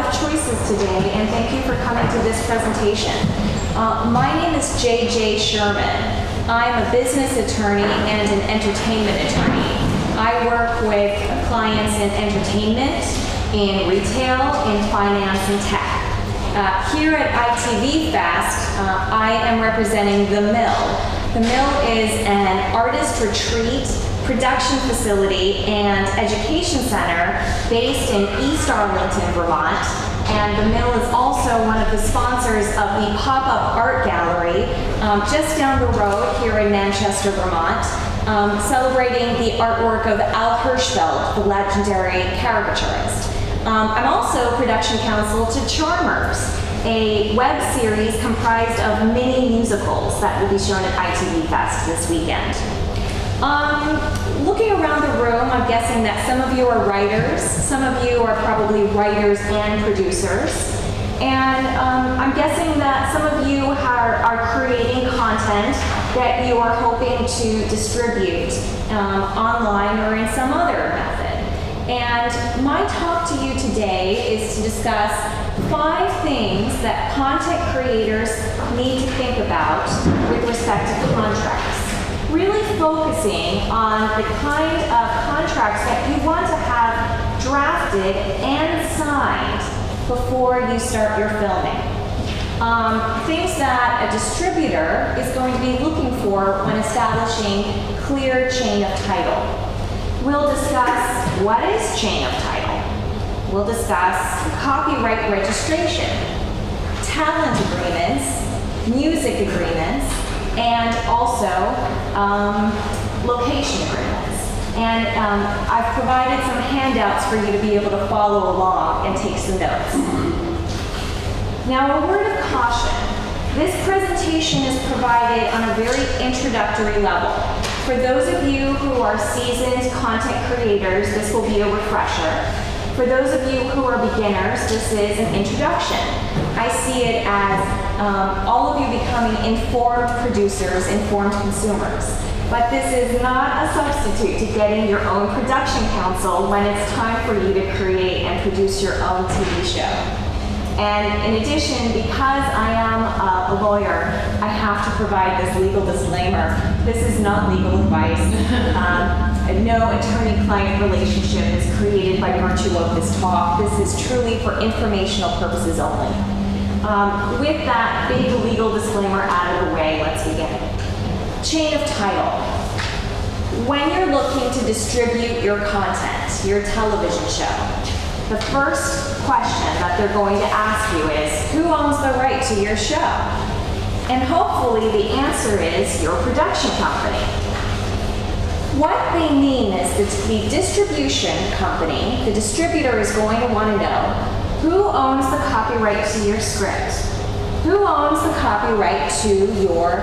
tough choices today, and thank you for coming to this presentation. My name is J.J. Sherman. I'm a business attorney and an entertainment attorney. I work with clients in entertainment, in retail, in finance, and tech. Here at ITVFest, I am representing The Mill. The Mill is an artist retreat, production facility, and education center based in East Arlington, Vermont. And The Mill is also one of the sponsors of the pop-up art gallery just down the road here in Manchester, Vermont, celebrating the artwork of Al Hirschfeld, the legendary caricaturist. I'm also production counsel to Charmers, a web series comprised of mini musicals that will be shown at ITVFest this weekend. Looking around the room, I'm guessing that some of you are writers, some of you are probably writers and producers, and I'm guessing that some of you are creating content that you are hoping to distribute online or in some other method. And my talk to you today is to discuss 5 things that content creators need to think about with respect to contracts. Really focusing on the kind of contracts that you want to have drafted and signed before you start your filming. Things that a distributor is going to be looking for when establishing clear chain of title. We'll discuss what is chain of title. We'll discuss copyright registration, talent agreements, music agreements, and also location agreements. And I've provided some handouts for you to be able to follow along and take some notes. Now, a word of caution. This presentation is provided on a very introductory level. For those of you who are seasoned content creators, this will be a refresher. For those of you who are beginners, this is an introduction. I see it as all of you becoming informed producers, informed consumers. But this is not a substitute to getting your own production counsel when it's time for you to create and produce your own TV show. And in addition, because I am a lawyer, I have to provide this legal disclaimer. This is not legal advice. No attorney-client relationship is created by virtue of this talk. This is truly for informational purposes only. With that big legal disclaimer out of the way, let's begin. Chain of title. When you're looking to distribute your content, your television show, the first question that they're going to ask you is, who owns the right to your show? And hopefully the answer is your production company. What they mean is that the distribution company, the distributor, is going to want to know who owns the copyright to your script, who owns the copyright to your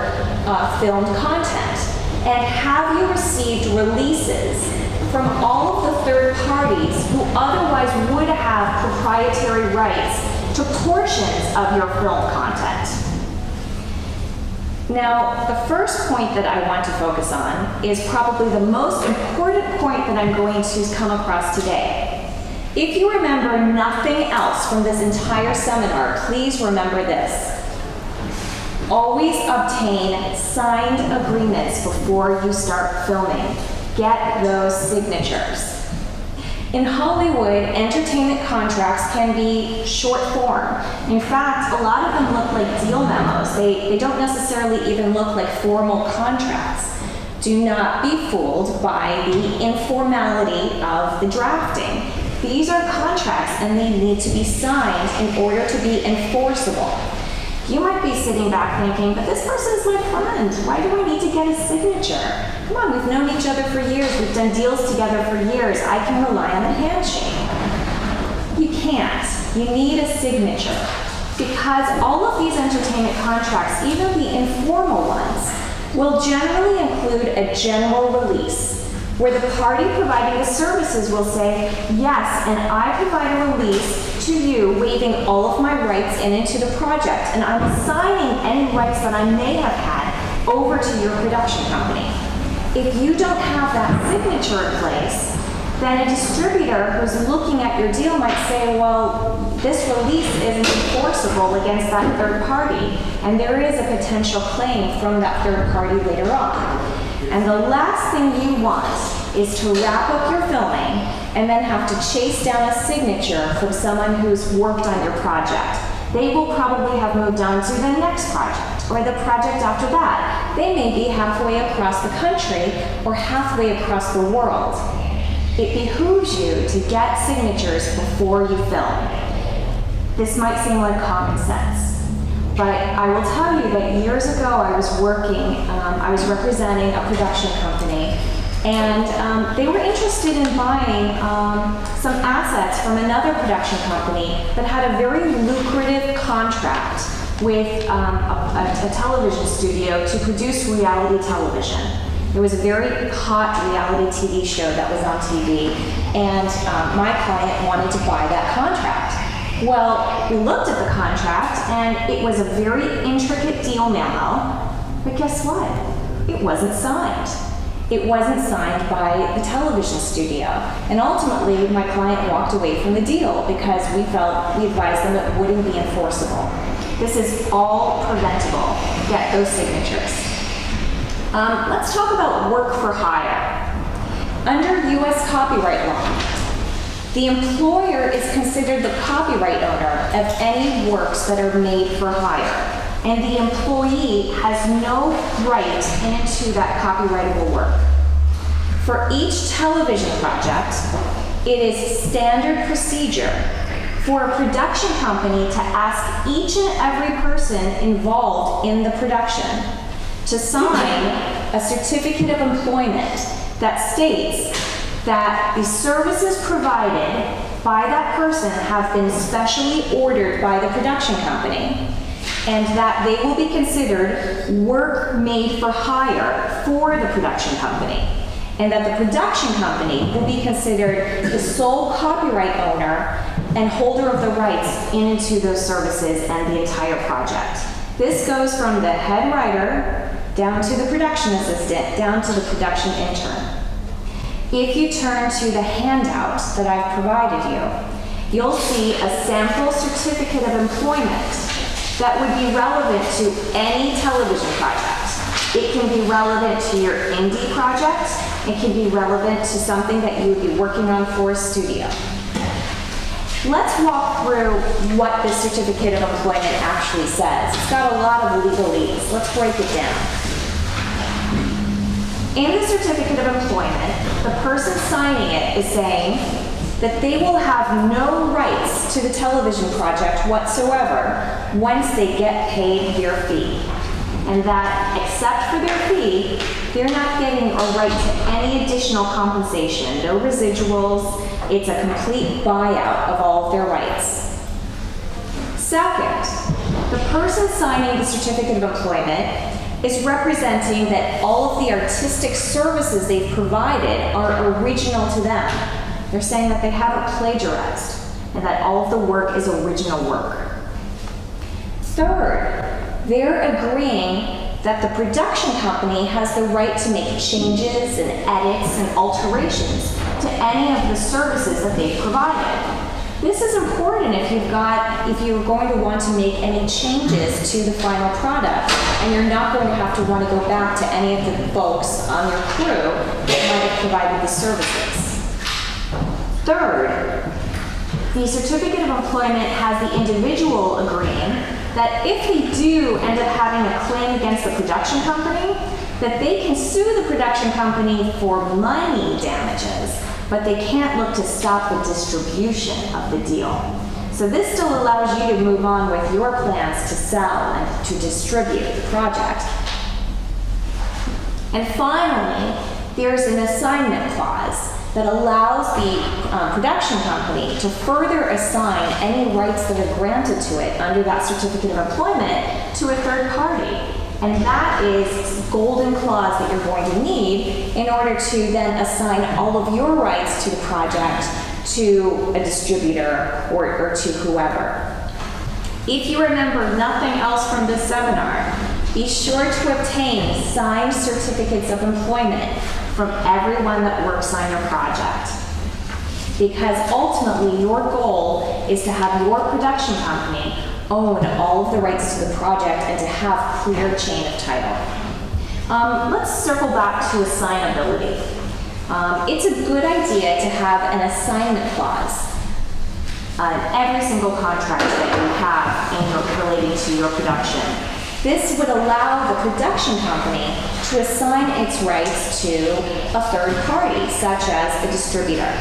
filmed content, and have you received releases from all of the third parties who otherwise would have proprietary rights to portions of your film content. Now, the first point that I want to focus on is probably the most important point that I'm going to come across today. If you remember nothing else from this entire seminar, please remember this. Always obtain signed agreements before you start filming. Get those signatures. In Hollywood, entertainment contracts can be short form. In fact, a lot of them look like deal memos. They don't necessarily even look like formal contracts. Do not be fooled by the informality of the drafting. These are contracts and they need to be signed in order to be enforceable. You might be sitting back thinking, but this person's my friend. Why do I need to get a signature? Come on, we've known each other for years. We've done deals together for years. I can rely on a handshake. You can't. You need a signature. Because all of these entertainment contracts, even the informal ones, will generally include a general release, where the party providing the services will say, yes, and I provide a release to you, waiving all of my rights into the project, and I'm assigning any rights that I may have had over to your production company. If you don't have that signature in place, then a distributor who's looking at your deal might say, well, this release isn't enforceable against that third party, and there is a potential claim from that third party later on. And the last thing you want is to wrap up your filming and then have to chase down a signature from someone who's worked on your project. They will probably have moved on to the next project or the project after that. They may be halfway across the country or halfway across the world. It behooves you to get signatures before you film. This might seem like common sense, but I will tell you that years ago I was representing a production company, and they were interested in buying some assets from another production company that had a very lucrative contract with a television studio to produce reality television. There was a very hot reality TV show that was on TV, and my client wanted to buy that contract. Well, we looked at the contract, and it was a very intricate deal memo, but guess what? It wasn't signed. It wasn't signed by the television studio, and ultimately my client walked away from the deal because we advised them it wouldn't be enforceable. This is all preventable. Get those signatures. Let's talk about work for hire. Under U.S. copyright law, the employer is considered the copyright owner of any works that are made for hire, and the employee has no right into that copyrightable work. For each television project, it is standard procedure for a production company to ask each and every person involved in the production to sign a certificate of employment that states that the services provided by that person have been specially ordered by the production company, and that they will be considered work made for hire for the production company, and that the production company will be considered the sole copyright owner and holder of the rights into those services and the entire project. This goes from the head writer down to the production assistant, down to the production intern. If you turn to the handout that I've provided you, you'll see a sample certificate of employment that would be relevant to any television project. It can be relevant to your indie project. It can be relevant to something that you would be working on for a studio. Let's walk through what this certificate of employment actually says. It's got a lot of legalese. Let's break it down. In the certificate of employment, the person signing it is saying that they will have no rights to the television project whatsoever once they get paid their fee. And that, except for their fee, they're not getting a right to any additional compensation, no residuals. It's a complete buyout of all of their rights. Second, the person signing the certificate of employment is representing that all of the artistic services they've provided are original to them. They're saying that they haven't plagiarized and that all of the work is original work. Third, they're agreeing that the production company has the right to make changes and edits and alterations to any of the services that they've provided. This is important if you're going to want to make any changes to the final product, and you're not going to have to want to go back to any of the folks on your crew that might have provided the services. Third, the certificate of employment has the individual agreeing that if they do end up having a claim against the production company, that they can sue the production company for money damages, but they can't look to stop the distribution of the deal. So this still allows you to move on with your plans to sell and to distribute the project. And finally, there's an assignment clause that allows the production company to further assign any rights that are granted to it under that certificate of employment to a third party. And that is golden clause that you're going to need in order to then assign all of your rights to the project to a distributor or to whoever. If you remember nothing else from this seminar, be sure to obtain signed certificates of employment from everyone that works on your project. because ultimately your goal is to have your production company own all of the rights to the project and to have clear chain of title. Let's circle back to assignability. It's a good idea to have an assignment clause on every single contract that you have relating to your production. This would allow the production company to assign its rights to a third party, such as a distributor.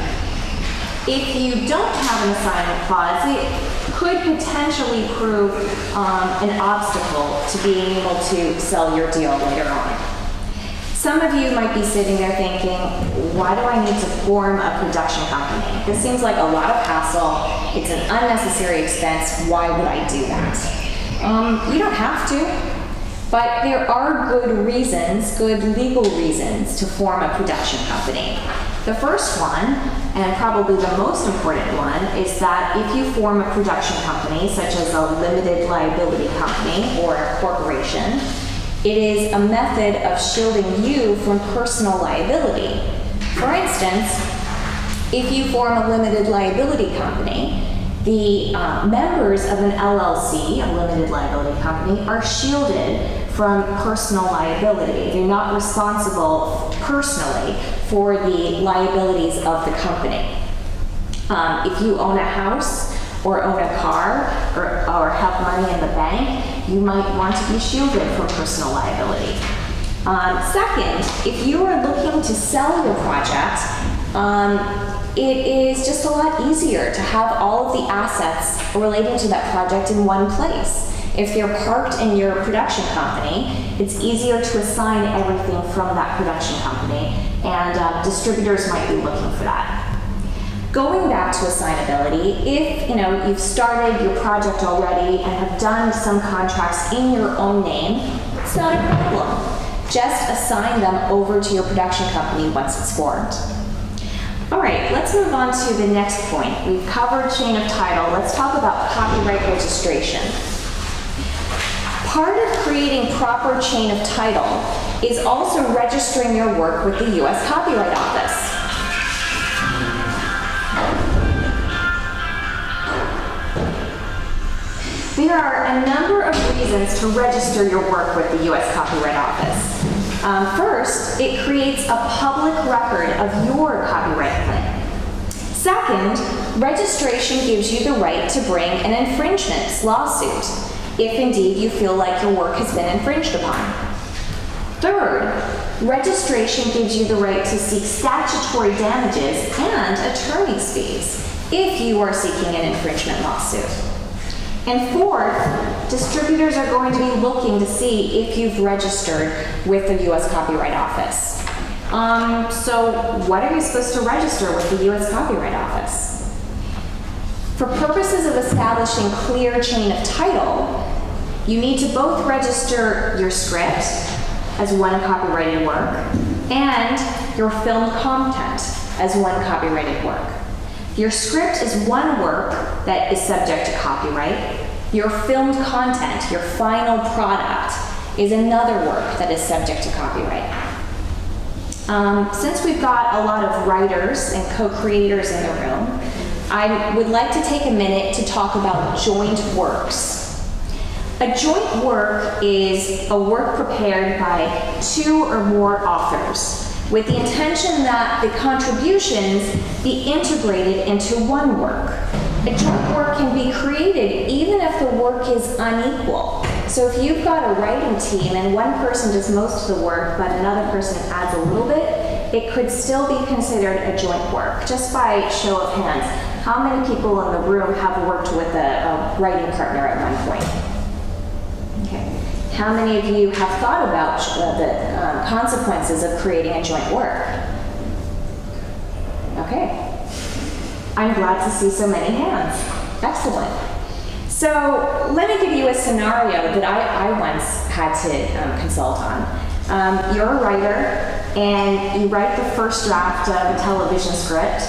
If you don't have an assignment clause, it could potentially prove an obstacle to being able to sell your deal later on. Some of you might be sitting there thinking, why do I need to form a production company? This seems like a lot of hassle. It's an unnecessary expense. Why would I do that? You don't have to, but there are good reasons, good legal reasons to form a production company. The first one, and probably the most important one, is that if you form a production company, such as a limited liability company or a corporation, it is a method of shielding you from personal liability. For instance, if you form a limited liability company, the members of an LLC, a limited liability company, are shielded from personal liability. They're not responsible personally for the liabilities of the company. If you own a house or own a car or have money in the bank, you might want to be shielded from personal liability. Second, if you are looking to sell your project, it is just a lot easier to have all of the assets relating to that project in one place. If they're parked in your production company, it's easier to assign everything from that production company, and distributors might be looking for that. Going back to assignability, if you've started your project already and have done some contracts in your own name, it's not a problem. Just assign them over to your production company once it's formed. All right, let's move on to the next point. We've covered chain of title. Let's talk about copyright registration. Part of creating proper chain of title is also registering your work with the U.S. Copyright Office. There are a number of reasons to register your work with the U.S. Copyright Office. First, it creates a public record of your copyright claim. Second, registration gives you the right to bring an infringement lawsuit, if indeed you feel like your work has been infringed upon. Third, registration gives you the right to seek statutory damages and attorney's fees if you are seeking an infringement lawsuit. And fourth, distributors are going to be looking to see if you've registered with the U.S. Copyright Office. So what are you supposed to register with the U.S. Copyright Office? For purposes of establishing clear chain of title, you need to both register your script as one copyrighted work and your filmed content as one copyrighted work. Your script is one work that is subject to copyright. Your filmed content, your final product, is another work that is subject to copyright. Since we've got a lot of writers and co-creators in the room, I would like to take a minute to talk about joint works. A joint work is a work prepared by two or more authors, with the intention that the contributions be integrated into one work. A joint work can be created even if the work is unequal. So if you've got a writing team and one person does most of the work but another person adds a little bit, it could still be considered a joint work. Just by show of hands, how many people in the room have worked with a writing partner at one point? Okay. How many of you have thought about the consequences of creating a joint work? Okay. I'm glad to see so many hands. Excellent. So let me give you a scenario that I once had to consult on. You're a writer and you write the first draft of a television script,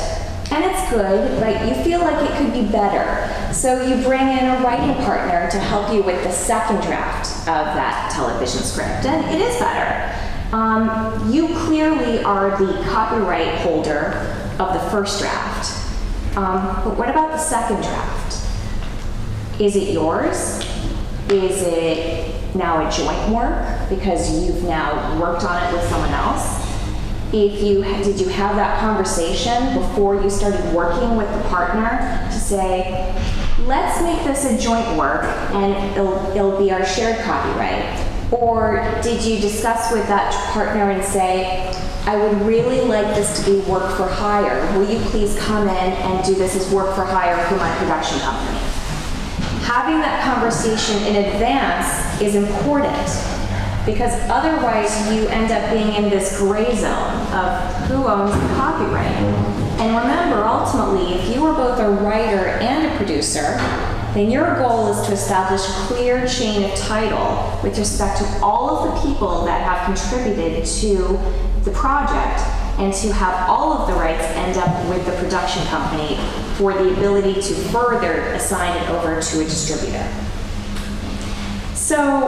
and it's good, but you feel like it could be better. So you bring in a writing partner to help you with the second draft of that television script, and it is better. You clearly are the copyright holder of the first draft. But what about the second draft? Is it yours? Is it now a joint work because you've now worked on it with someone else? Did you have that conversation before you started working with the partner to say, let's make this a joint work and it'll be our shared copyright? Or did you discuss with that partner and say, I would really like this to be work for hire. Will you please come in and do this as work for hire for my production company? Having that conversation in advance is important, because otherwise you end up being in this gray zone of who owns the copyright. And remember, ultimately, if you are both a writer and a producer, then your goal is to establish clear chain of title with respect to all of the people that have contributed to the project, and to have all of the rights end up with the production company for the ability to further assign it over to a distributor. So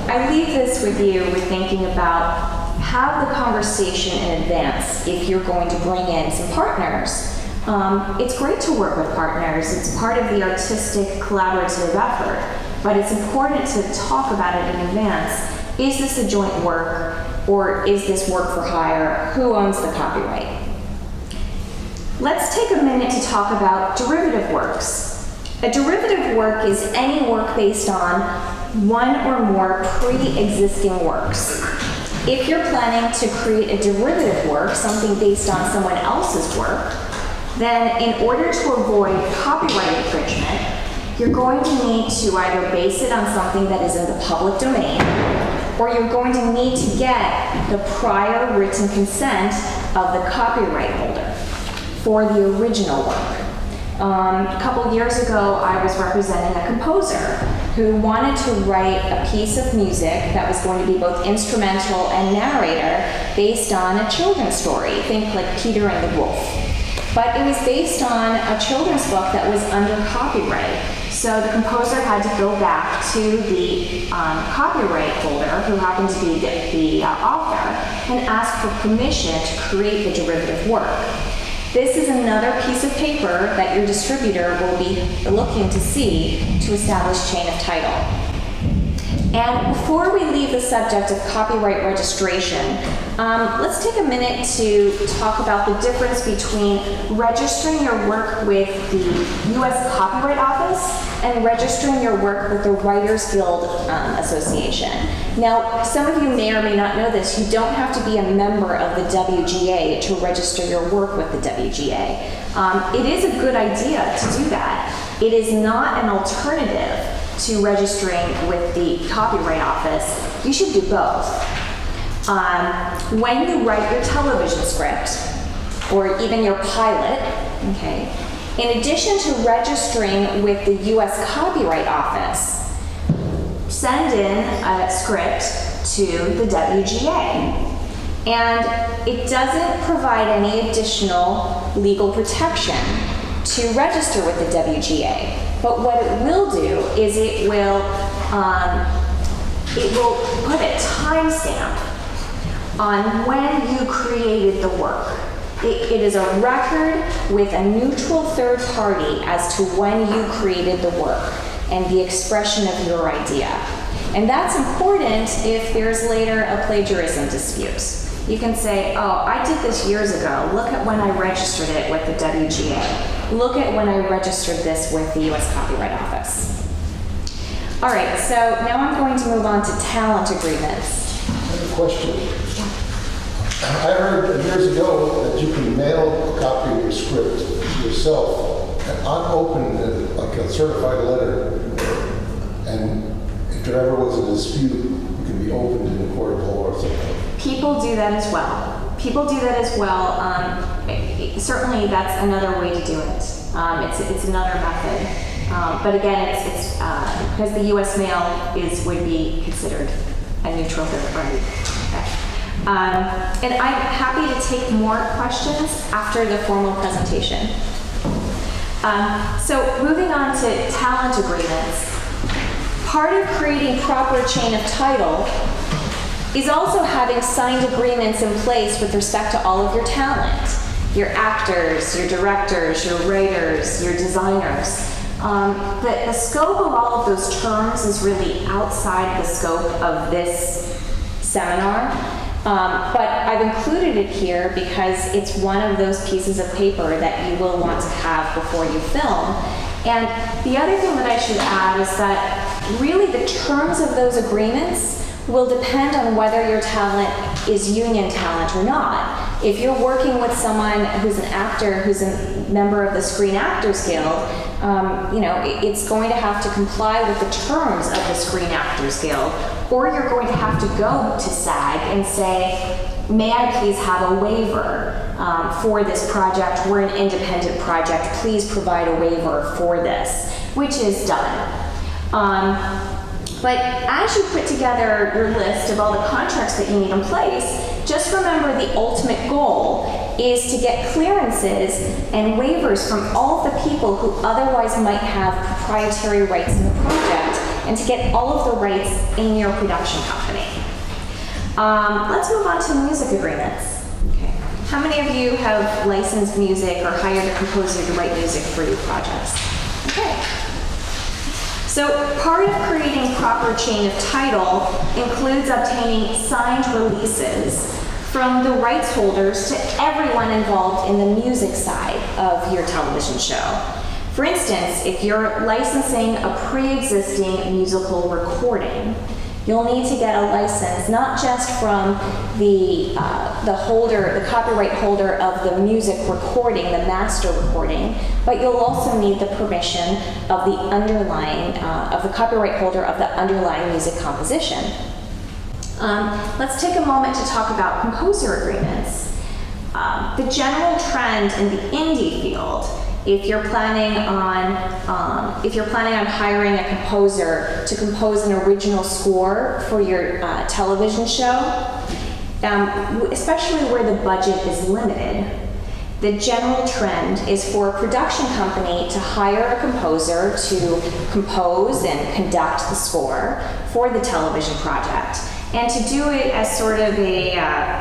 I leave this with you with thinking about, have the conversation in advance if you're going to bring in some partners. It's great to work with partners. It's part of the artistic collaborative effort, but it's important to talk about it in advance. Is this a joint work, or is this work for hire? Who owns the copyright? Let's take a minute to talk about derivative works. A derivative work is any work based on one or more pre-existing works. If you're planning to create a derivative work, something based on someone else's work, then in order to avoid copyright infringement, you're going to need to either base it on something that is in the public domain, or you're going to need to get the prior written consent of the copyright holder for the original work. A couple years ago, I was representing a composer who wanted to write a piece of music that was going to be both instrumental and narrator based on a children's story. Think like Peter and the Wolf. But it was based on a children's book that was under copyright. So the composer had to go back to the copyright holder, who happened to be the author, and ask for permission to create the derivative work. This is another piece of paper that your distributor will be looking to see to establish chain of title. And before we leave the subject of copyright registration, let's take a minute to talk about the difference between registering your work with the U.S. Copyright Office and registering your work with the Writers Guild Association. Now, some of you may or may not know this. You don't have to be a member of the WGA to register your work with the WGA. It is a good idea to do that. It is not an alternative to registering with the Copyright Office. You should do both. When you write your television script, or even your pilot, okay, in addition to registering with the U.S. Copyright Office, send in a script to the WGA. And it doesn't provide any additional legal protection to register with the WGA. But what it will do is it will put a timestamp on when you created the work. It is a record with a neutral third party as to when you created the work and the expression of your idea. And that's important if there's later a plagiarism dispute. You can say, oh, I did this years ago. Look at when I registered it with the WGA. Look at when I registered this with the U.S. Copyright Office. All right, so now I'm going to move on to talent agreements. I have a question. I heard years ago that you can mail a copy of your script yourself, unopened, like a certified letter, and if there ever was a dispute, it could be opened in a court of law or something. People do that as well. Certainly, that's another way to do it. It's another method. But again, it's because the U.S. mail would be considered a neutral third party. Okay. And I'm happy to take more questions after the formal presentation. So moving on to talent agreements. Part of creating proper chain of title is also having signed agreements in place with respect to all of your talent. your actors, your directors, your writers, your designers. The scope of all of those terms is really outside the scope of this seminar, but I've included it here because it's one of those pieces of paper that you will want to have before you film. And the other thing that I should add is that really the terms of those agreements will depend on whether your talent is union talent or not. If you're working with someone who's an actor, who's a member of the Screen Actors Guild, it's going to have to comply with the terms of the Screen Actors Guild, or you're going to have to go to SAG and say, may I please have a waiver for this project? We're an independent project. Please provide a waiver for this, which is done. But as you put together your list of all the contracts that you need in place, just remember the ultimate goal is to get clearances and waivers from all of the people who otherwise might have proprietary rights in the project, and to get all of the rights in your production company. Let's move on to music agreements. Okay. How many of you have licensed music or hired a composer to write music for your projects? Okay. So part of creating proper chain of title includes obtaining signed releases from the rights holders to everyone involved in the music side of your television show. For instance, if you're licensing a pre-existing musical recording, you'll need to get a license not just from the copyright holder of the music recording, the master recording, but you'll also need the permission of the copyright holder of the underlying music composition. Let's take a moment to talk about composer agreements. The general trend in the indie field, if you're planning on hiring a composer to compose an original score for your television show, especially where the budget is limited, the general trend is for a production company to hire a composer to compose and conduct the score for the television project, and to do it as sort of a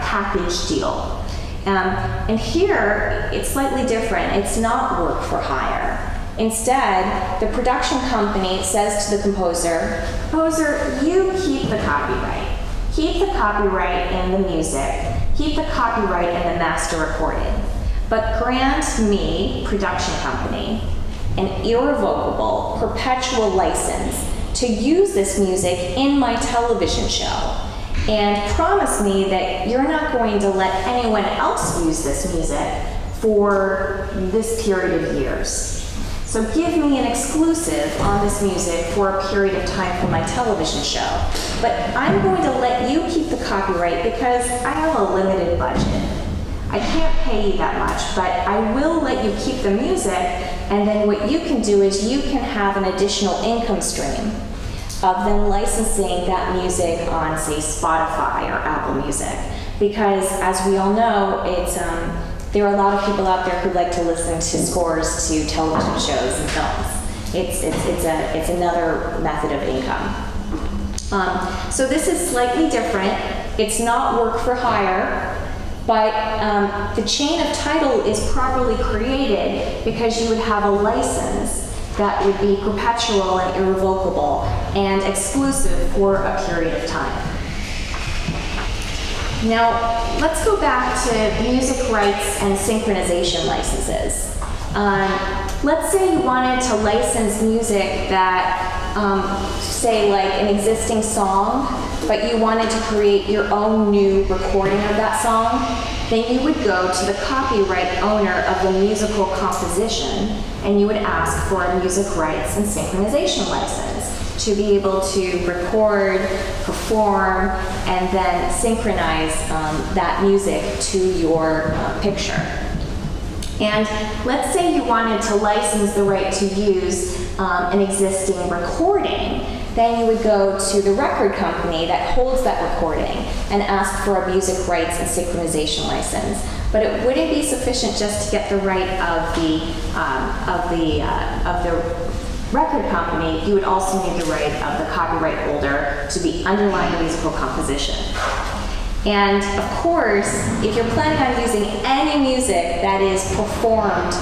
package deal. And here, it's slightly different. It's not work for hire. Instead, the production company says to the composer, you keep the copyright. Keep the copyright in the music. Keep the copyright in the master recording. But grant me, production company, an irrevocable, perpetual license to use this music in my television show. And promise me that you're not going to let anyone else use this music for this period of years. So give me an exclusive on this music for a period of time for my television show. But I'm going to let you keep the copyright because I have a limited budget. I can't pay you that much, but I will let you keep the music, and then what you can do is you can have an additional income stream of them licensing that music on, say, Spotify or Apple Music. Because as we all know, there are a lot of people out there who like to listen to scores to television shows and films. It's another method of income. So this is slightly different. It's not work for hire, but the chain of title is properly created because you would have a license that would be perpetual and irrevocable and exclusive for a period of time. Now, let's go back to music rights and synchronization licenses. Let's say you wanted to license music that, say like an existing song, but you wanted to create your own new recording of that song, then you would go to the copyright owner of the musical composition and you would ask for a music rights and synchronization license to be able to record, perform, and then synchronize that music to your picture. And let's say you wanted to license the right to use an existing recording, then you would go to the record company that holds that recording and ask for a music rights and synchronization license. But it wouldn't be sufficient just to get the right of the record company. You would also need the right of the copyright holder to the underlying musical composition. And of course, if you're planning on using any music that is performed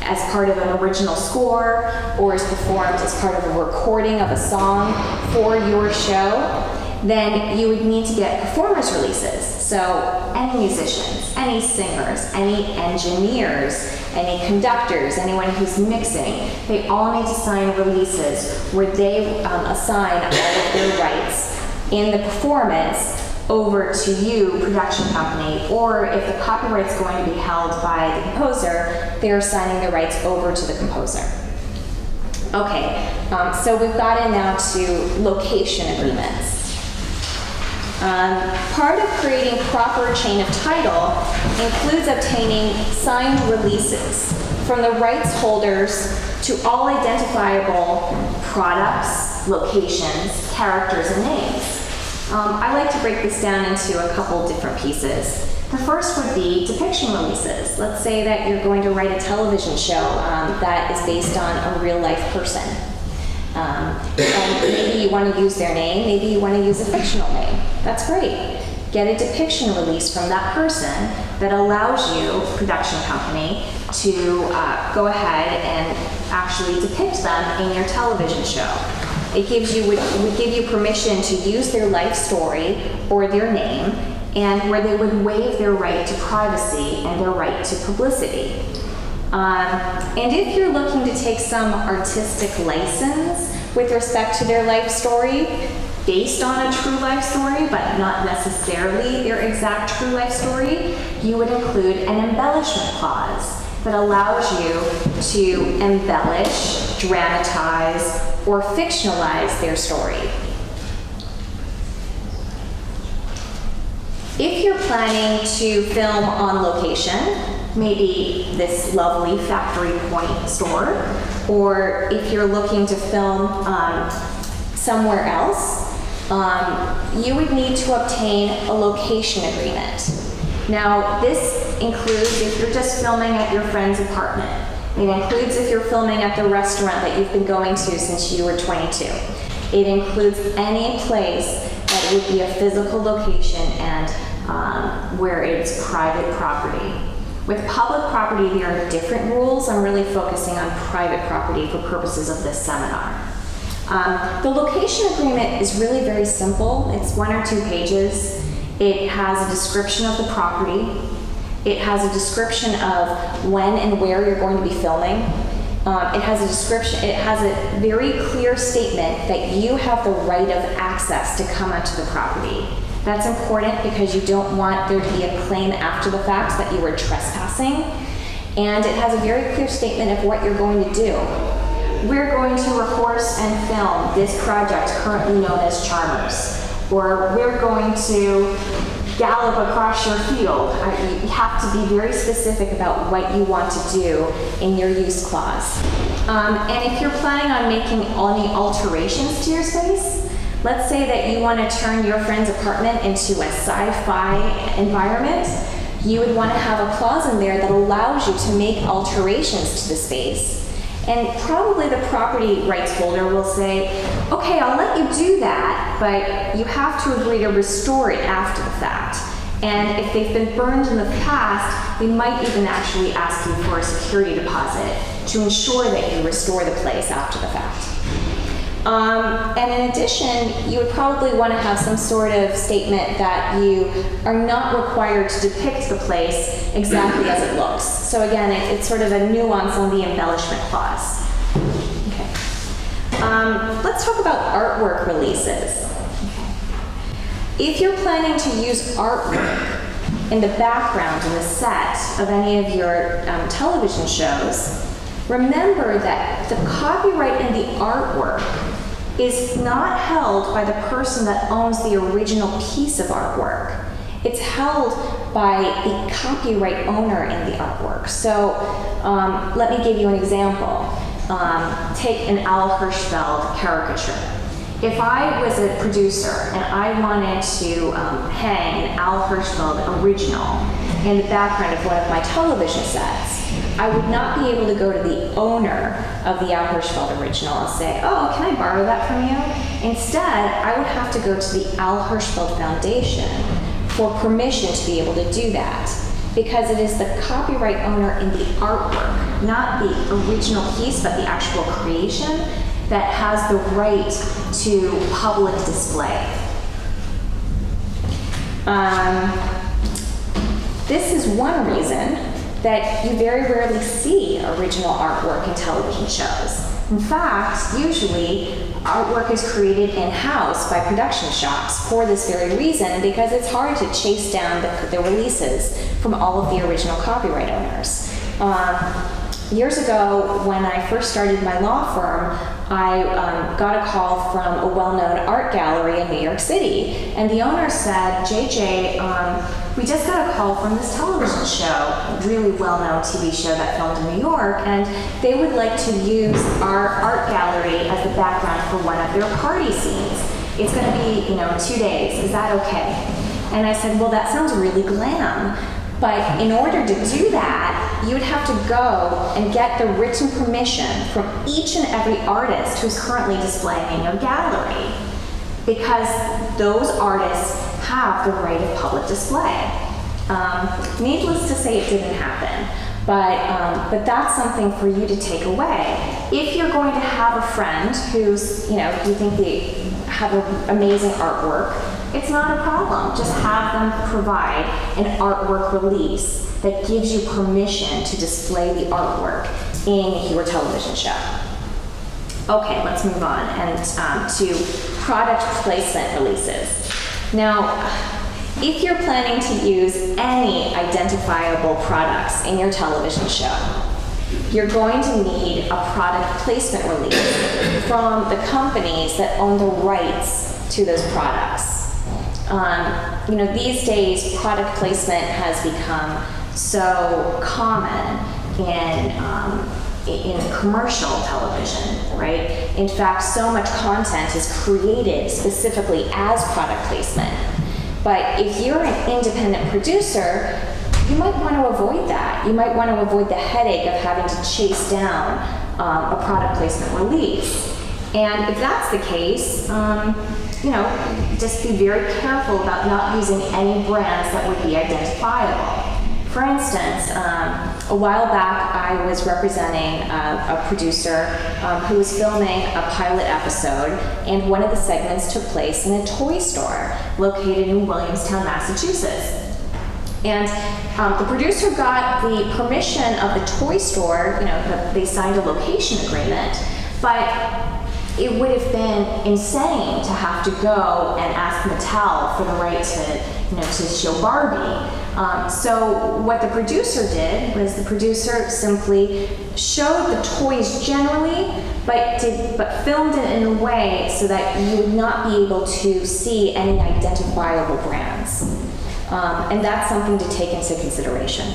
as part of an original score or is performed as part of a recording of a song for your show, then you would need to get performers releases. So any musicians, any singers, any engineers, any conductors, anyone who's mixing, they all need to sign releases where they assign all of their rights in the performance over to you, production company, or if the copyright's going to be held by the composer, they're assigning the rights over to the composer. Okay, so we've gotten now to location agreements. Part of creating proper chain of title includes obtaining signed releases from the rights holders to all identifiable products, locations, characters, and names. I like to break this down into a couple different pieces. The first would be depiction releases. Let's say that you're going to write a television show that is based on a real life person. And maybe you want to use their name, maybe you want to use a fictional name. That's great. Get a depiction release from that person that allows you, production company, to go ahead and actually depict them in your television show. It would give you permission to use their life story or their name, and where they would waive their right to privacy and their right to publicity. And if you're looking to take some artistic license with respect to their life story, based on a true life story, but not necessarily their exact true life story, you would include an embellishment clause that allows you to embellish, dramatize, or fictionalize their story. If you're planning to film on location, maybe this lovely Factory Point store, or if you're looking to film somewhere else, you would need to obtain a location agreement. Now, this includes if you're just filming at your friend's apartment. It includes if you're filming at the restaurant that you've been going to since you were 22. It includes any place that would be a physical location and where it's private property. With public property, there are different rules. I'm really focusing on private property for purposes of this seminar. The location agreement is really very simple. It's 1 or 2 pages. It has a description of the property. It has a description of when and where you're going to be filming. It has a description, it has a very clear statement that you have the right of access to come onto the property. That's important because you don't want there to be a claim after the fact that you were trespassing. And it has a very clear statement of what you're going to do. We're going to rehearse and film this project currently known as Charmers. Or we're going to gallop across your field. You have to be very specific about what you want to do in your use clause. And if you're planning on making any alterations to your space, let's say that you want to turn your friend's apartment into a sci-fi environment, you would want to have a clause in there that allows you to make alterations to the space. And probably the property rights holder will say, okay, I'll let you do that, but you have to agree to restore it after the fact. And if they've been burned in the past, they might even actually ask you for a security deposit to ensure that you restore the place after the fact. And in addition, you would probably want to have some sort of statement that you are not required to depict the place exactly as it looks. So again, it's sort of a nuance on the embellishment clause. Okay. Let's talk about artwork releases. Okay. If you're planning to use artwork in the background, in the set of any of your television shows, remember that the copyright in the artwork is not held by the person that owns the original piece of artwork. It's held by the copyright owner in the artwork. So let me give you an example. Take an Al Hirschfeld caricature. If I was a producer and I wanted to hang an Al Hirschfeld original in the background of one of my television sets, I would not be able to go to the owner of the Al Hirschfeld original and say, oh, can I borrow that from you? Instead, I would have to go to the Al Hirschfeld Foundation for permission to be able to do that, because it is the copyright owner in the artwork, not the original piece, but the actual creation, that has the right to public display. This is one reason that you very rarely see original artwork in television shows. In fact, usually artwork is created in-house by production shops for this very reason, because it's hard to chase down the releases from all of the original copyright owners. Years ago, when I first started my law firm, I got a call from a well-known art gallery in New York City, and the owner said, JJ, we just got a call from this television show, a really well-known TV show that filmed in New York, and they would like to use our art gallery as the background for one of their party scenes. It's going to be, 2 days. Is that okay? And I said, well, that sounds really glam. But in order to do that, you would have to go and get the written permission from each and every artist who's currently displaying in your gallery, because those artists have the right of public display. Needless to say, it didn't happen, but that's something for you to take away. If you're going to have a friend who's, you think they have amazing artwork, it's not a problem. Just have them provide an artwork release that gives you permission to display the artwork in your television show. Okay, let's move on and to product placement releases. Now, if you're planning to use any identifiable products in your television show, you're going to need a product placement release from the companies that own the rights to those products. These days, product placement has become so common in commercial television, right? In fact, so much content is created specifically as product placement. But if you're an independent producer, you might want to avoid that. You might want to avoid the headache of having to chase down a product placement release. And if that's the case, just be very careful about not using any brands that would be identifiable. For instance, a while back, I was representing a producer who was filming a pilot episode, and one of the segments took place in a toy store located in Williamstown, Massachusetts. And the producer got the permission of the toy store, they signed a location agreement, but it would have been insane to have to go and ask Mattel for the right to show Barbie. So what the producer did was the producer simply showed the toys generally, but filmed it in a way so that you would not be able to see any identifiable brands. And that's something to take into consideration.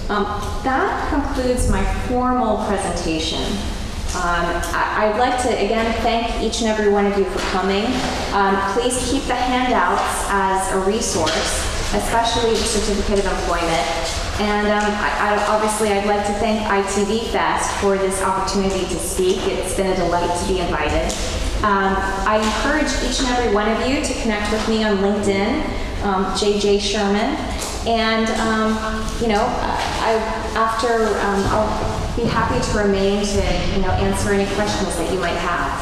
That concludes my formal presentation. I'd like to, again, thank each and every one of you for coming. Please keep the handouts as a resource, especially the Certificate of Employment. And obviously, I'd like to thank ITVFest for this opportunity to speak. It's been a delight to be invited. I encourage each and every one of you to connect with me on LinkedIn, JJ Sherman. And, I'll be happy to remain to, answer any questions that you might have.